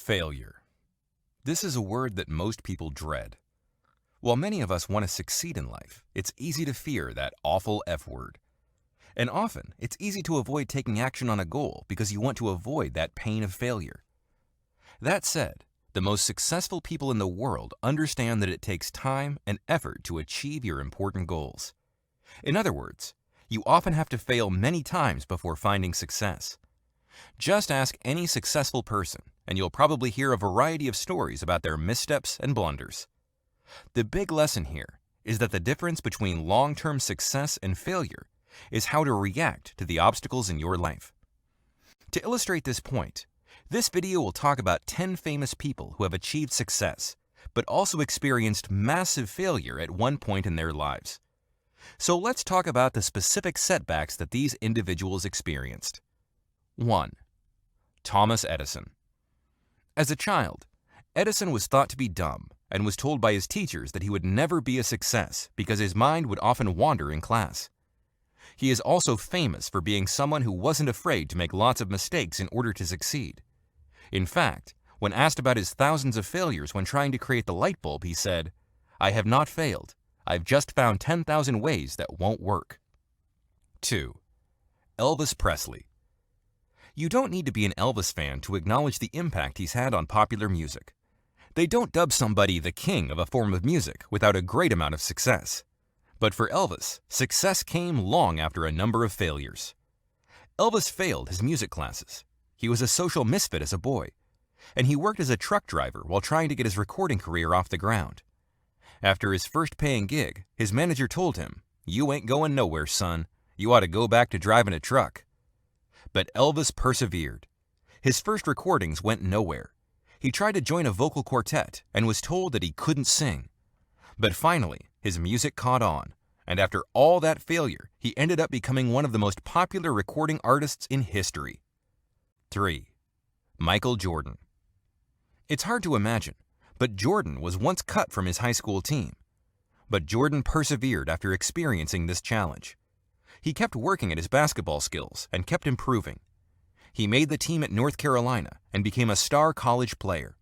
Failure. This is a word that most people dread. While many of us want to succeed in life, it's easy to fear that awful F word. And often, it's easy to avoid taking action on a goal because you want to avoid that pain of failure. That said, the most successful people in the world understand that it takes time and effort to achieve your important goals. In other words, you often have to fail many times before finding success. Just ask any successful person, and you'll probably hear a variety of stories about their missteps and blunders. The big lesson here is that the difference between long-term success and failure is how to react to the obstacles in your life. To illustrate this point, this video will talk about 10 famous people who have achieved success, but also experienced massive failure at one point in their lives. So let's talk about the specific setbacks that these individuals experienced. 1. Thomas Edison. As a child, Edison was thought to be dumb and was told by his teachers that he would never be a success because his mind would often wander in class. He is also famous for being someone who wasn't afraid to make lots of mistakes in order to succeed. In fact, when asked about his thousands of failures when trying to create the light bulb, he said, "I have not failed. I've just found 10,000 ways that won't work." 2. Elvis Presley. You don't need to be an Elvis fan to acknowledge the impact he's had on popular music. They don't dub somebody the king of a form of music without a great amount of success. But for Elvis, success came long after a number of failures. Elvis failed his music classes. He was a social misfit as a boy, and he worked as a truck driver while trying to get his recording career off the ground. After his first paying gig, his manager told him, "You ain't going nowhere, son. You ought to go back to driving a truck." But Elvis persevered. His first recordings went nowhere. He tried to join a vocal quartet and was told that he couldn't sing. But finally, his music caught on, and after all that failure, he ended up becoming one of the most popular recording artists in history. 3. Michael Jordan. It's hard to imagine, but Jordan was once cut from his high school team. But Jordan persevered after experiencing this challenge. He kept working at his basketball skills and kept improving. He made the team at North Carolina and became a star college player.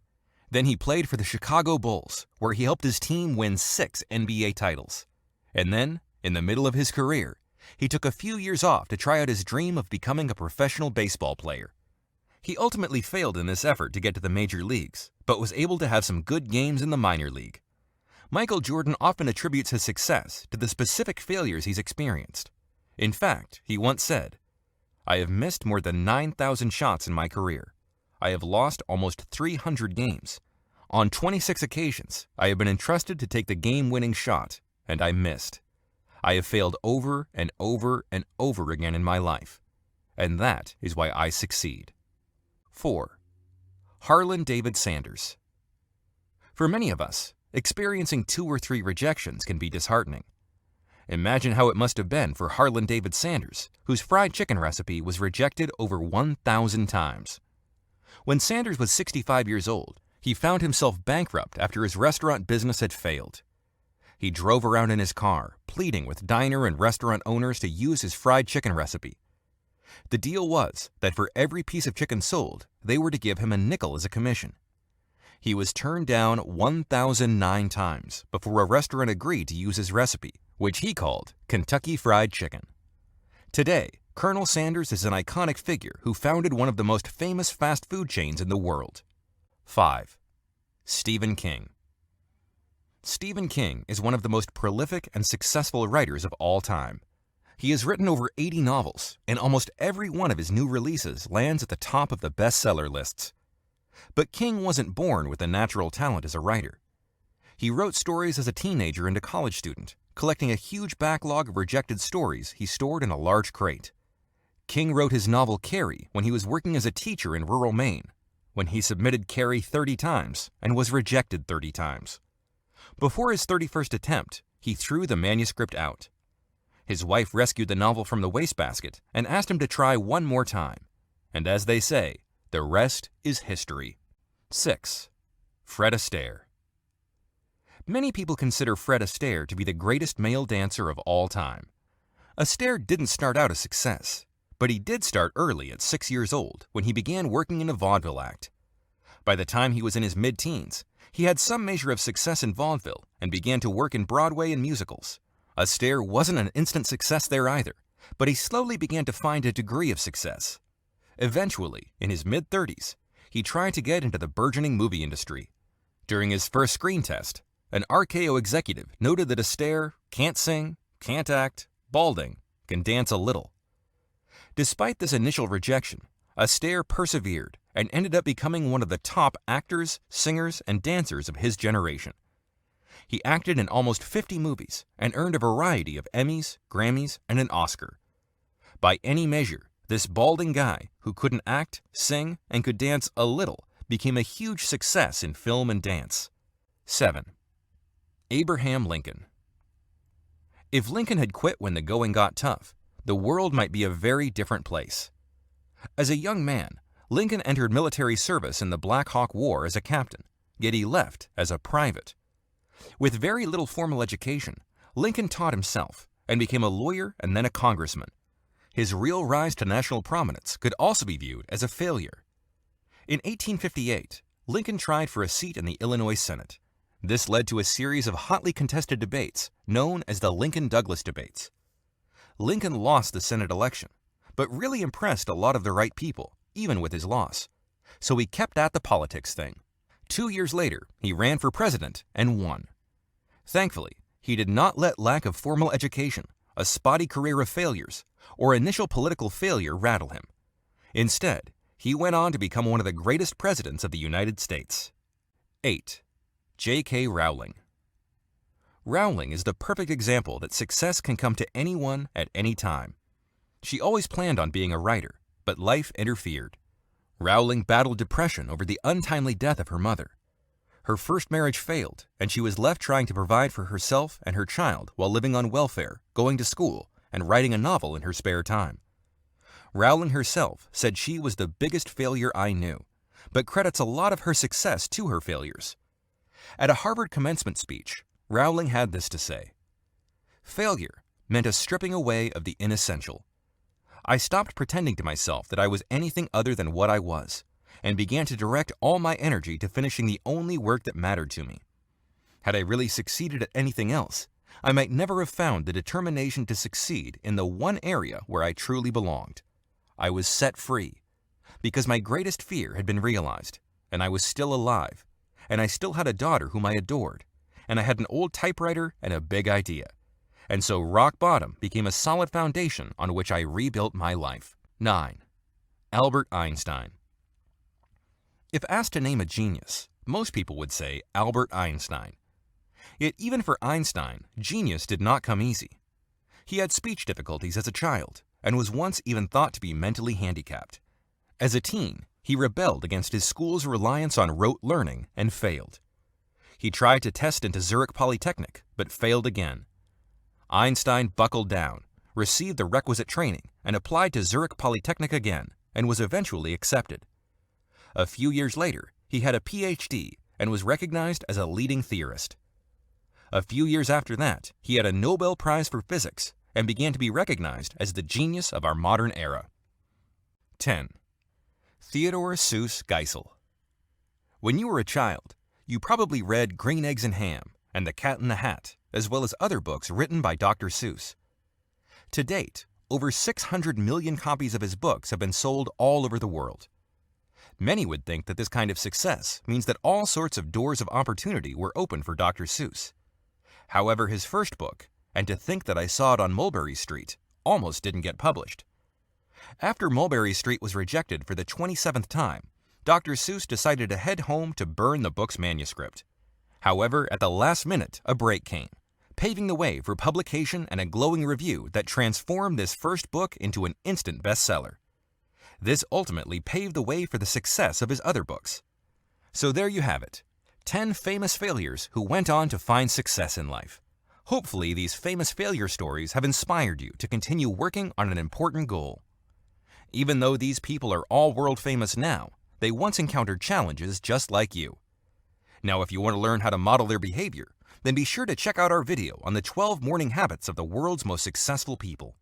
Then he played for the Chicago Bulls, where he helped his team win 6 NBA titles. And then, in the middle of his career, he took a few years off to try out his dream of becoming a professional baseball player. He ultimately failed in this effort to get to the major leagues, but was able to have some good games in the minor league. Michael Jordan often attributes his success to the specific failures he's experienced. In fact, he once said, "I have missed more than 9,000 shots in my career. I have lost almost 300 games. On 26 occasions, I have been entrusted to take the game-winning shot, and I missed. I have failed over and over and over again in my life, and that is why I succeed." 4. Harlan David Sanders. For many of us, experiencing 2 or 3 rejections can be disheartening. Imagine how it must have been for Harlan David Sanders, whose fried chicken recipe was rejected over 1,000 times. When Sanders was 65 years old, he found himself bankrupt after his restaurant business had failed. He drove around in his car, pleading with diner and restaurant owners to use his fried chicken recipe. The deal was that for every piece of chicken sold, they were to give him a nickel as a commission. He was turned down 1,009 times before a restaurant agreed to use his recipe, which he called Kentucky Fried Chicken. Today, Colonel Sanders is an iconic figure who founded one of the most famous fast food chains in the world. 5. Stephen King. Stephen King is one of the most prolific and successful writers of all time. He has written over 80 novels, and almost every one of his new releases lands at the top of the bestseller lists. But King wasn't born with a natural talent as a writer. He wrote stories as a teenager and a college student, collecting a huge backlog of rejected stories he stored in a large crate. King wrote his novel Carrie when he was working as a teacher in rural Maine, when he submitted Carrie 30 times and was rejected 30 times. Before his 31st attempt, he threw the manuscript out. His wife rescued the novel from the wastebasket and asked him to try one more time. And as they say, the rest is history. 6. Fred Astaire. Many people consider Fred Astaire to be the greatest male dancer of all time. Astaire didn't start out a success, but he did start early at 6 years old when he began working in a vaudeville act. By the time he was in his mid-teens, he had some measure of success in vaudeville and began to work in Broadway and musicals. Astaire wasn't an instant success there either, but he slowly began to find a degree of success. Eventually, in his mid-30s, he tried to get into the burgeoning movie industry. During his first screen test, an RKO executive noted that Astaire can't sing, can't act, balding, can dance a little. Despite this initial rejection, Astaire persevered and ended up becoming one of the top actors, singers, and dancers of his generation. He acted in almost 50 movies and earned a variety of Emmys, Grammys, and an Oscar. By any measure, this balding guy who couldn't act, sing, and could dance a little became a huge success in film and dance. 7. Abraham Lincoln. If Lincoln had quit when the going got tough, the world might be a very different place. As a young man, Lincoln entered military service in the Black Hawk War as a captain, yet he left as a private. With very little formal education, Lincoln taught himself and became a lawyer and then a congressman. His real rise to national prominence could also be viewed as a failure. In 1858, Lincoln tried for a seat in the Illinois Senate. This led to a series of hotly contested debates known as the Lincoln-Douglas debates. Lincoln lost the Senate election, but really impressed a lot of the right people, even with his loss. So he kept at the politics thing. 2 years later, he ran for president and won. Thankfully, he did not let lack of formal education, a spotty career of failures, or initial political failure rattle him. Instead, he went on to become one of the greatest presidents of the United States. 8. J.K. Rowling. Rowling is the perfect example that success can come to anyone at any time. She always planned on being a writer, but life interfered. Rowling battled depression over the untimely death of her mother. Her first marriage failed, and she was left trying to provide for herself and her child while living on welfare, going to school, and writing a novel in her spare time. Rowling herself said she was the biggest failure I knew, but credits a lot of her success to her failures. At a Harvard commencement speech, Rowling had this to say: "Failure meant a stripping away of the inessential. I stopped pretending to myself that I was anything other than what I was, and began to direct all my energy to finishing the only work that mattered to me. Had I really succeeded at anything else, I might never have found the determination to succeed in the one area where I truly belonged. I was set free, because my greatest fear had been realized, and I was still alive, and I still had a daughter whom I adored, and I had an old typewriter and a big idea. And so rock bottom became a solid foundation on which I rebuilt my life." 9. Albert Einstein. If asked to name a genius, most people would say Albert Einstein. Yet even for Einstein, genius did not come easy. He had speech difficulties as a child, and was once even thought to be mentally handicapped. As a teen, he rebelled against his school's reliance on rote learning and failed. He tried to test into Zurich Polytechnic, but failed again. Einstein buckled down, received the requisite training, and applied to Zurich Polytechnic again, and was eventually accepted. A few years later, he had a PhD and was recognized as a leading theorist. A few years after that, he had a Nobel Prize for Physics and began to be recognized as the genius of our modern era. 10. Theodore Seuss Geisel. When you were a child, you probably read Green Eggs and Ham and The Cat in the Hat, as well as other books written by Dr. Seuss. To date, over 600 million copies of his books have been sold all over the world. Many would think that this kind of success means that all sorts of doors of opportunity were open for Dr. Seuss. However, his first book, And to Think That I Saw It on Mulberry Street, almost didn't get published. After Mulberry Street was rejected for the 27th time, Dr. Seuss decided to head home to burn the book's manuscript. However, at the last minute, a break came, paving the way for publication and a glowing review that transformed this first book into an instant bestseller. This ultimately paved the way for the success of his other books. So there you have it, 10 famous failures who went on to find success in life. Hopefully, these famous failure stories have inspired you to continue working on an important goal. Even though these people are all world famous now, they once encountered challenges just like you. Now, if you want to learn how to model their behavior, then be sure to check out our video on the 12 morning habits of the world's most successful people.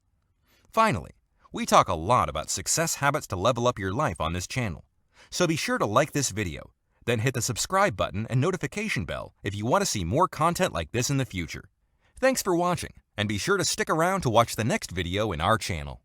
Finally, we talk a lot about success habits to level up your life on this channel, so be sure to like this video, Then hit the subscribe button and notification bell if you want to see more content like this in the future. Thanks for watching, and be sure to stick around to watch the next video in our channel.